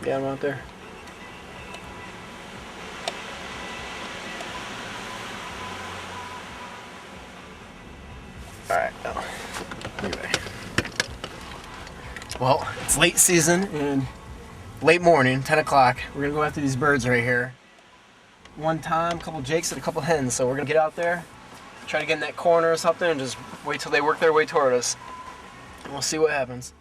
Got him out there. Alright, now, anyway. Well, it's late season and late morning, 10 o'clock. We're gonna go after these birds right here. One time, a couple jakes and a couple hens. So we're gonna get out there, try to get in that corner or something, and just wait till they work their way toward us. And we'll see what happens.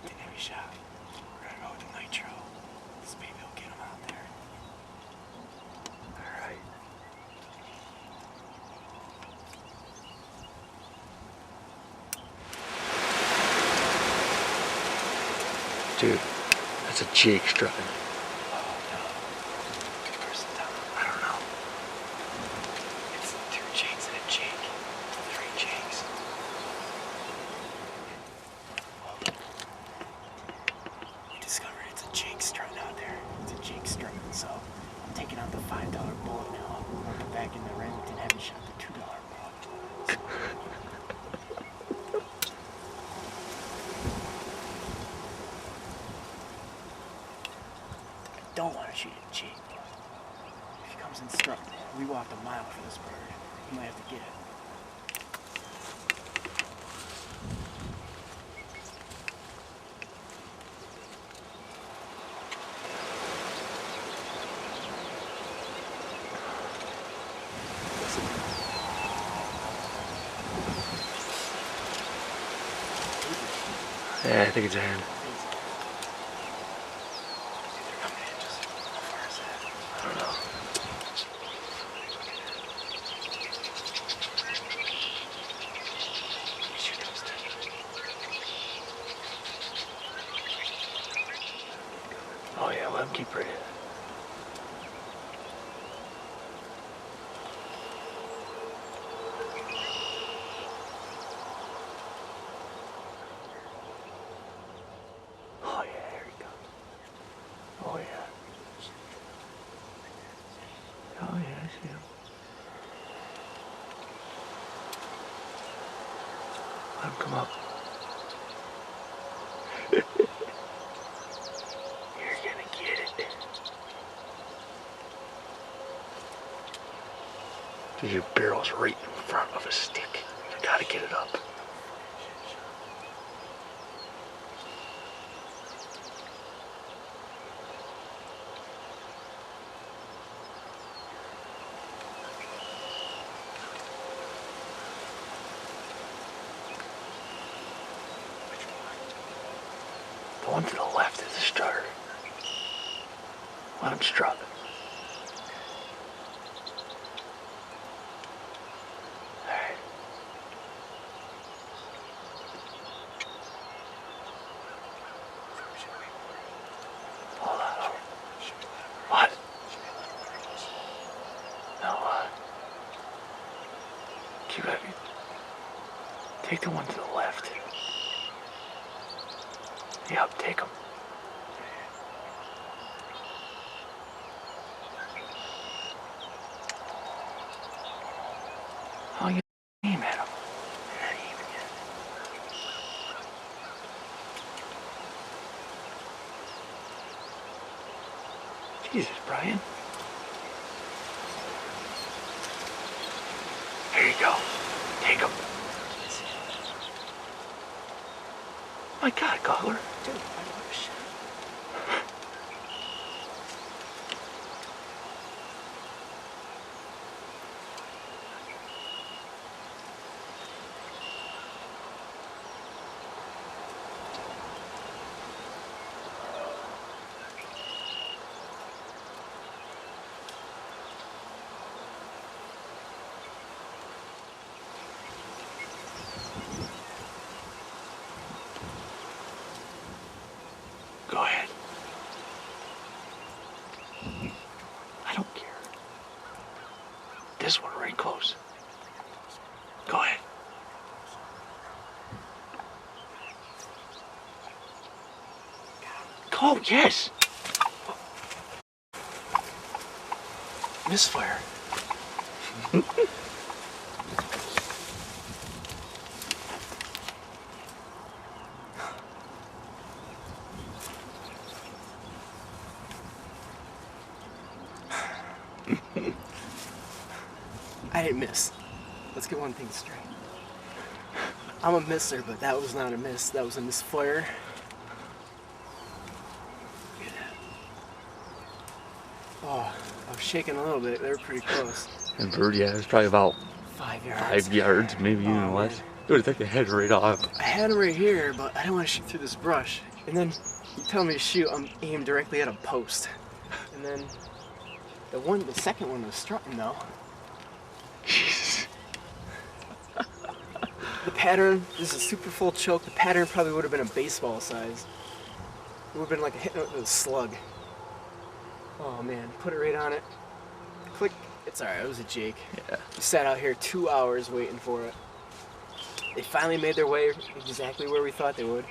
Hevi-shot. We're gonna go with the nitro. This baby will get him out there. Alright. Dude, that's a jake strutting. Oh no. Where's the top? I don't know. It's 2 jakes and a jake. 3 jakes. Discovered it's a jake strutting out there. It's a jake strutting, so I'm taking out the $5 bullet now. I'm put back in the Remington Hevi-shot, the $2 bullet. I don't want to shoot a jake. If he comes in strutting, we walked a mile for this bird. He might have to get it. Yeah, I think it's a hen. I don't know. Oh yeah, let him keep breathing. Oh yeah, I see him. Let him come up. You're gonna get it. Dude, your barrel's right in front of a stick. You gotta get it up. The one to the left is a strutter. Let him strut. Alright. Hold on. What? No, keep it. Take the one to the left. Yep, take him. Oh, you aim at him. Jesus, Brian. Here you go. Take him. My God, Gaugler. Dude, I love shit. Get close. Go ahead. Go, yes! Misfire. I didn't miss. Let's get one thing straight. I'm a misser, but that was not a miss. That was a misfire. Look at that. Oh, I was shaking a little bit. They were pretty close. And bird, yeah, it was probably about 5 yards. 5 yards, maybe even less. Dude, I think the head's right off. I had him right here, but I didn't want to shoot through this brush. And then you tell me to shoot, I'm aimed directly at a post. And then the second one was strutting though. Jesus. The pattern, this is a super full choke. The pattern probably would have been a baseball size. It would have been like hitting it with a slug. Oh man, put it right on it. Click. It's alright, it was a Jake. Yeah. We sat out here 2 hours waiting for it. They finally made their way exactly where we thought they would.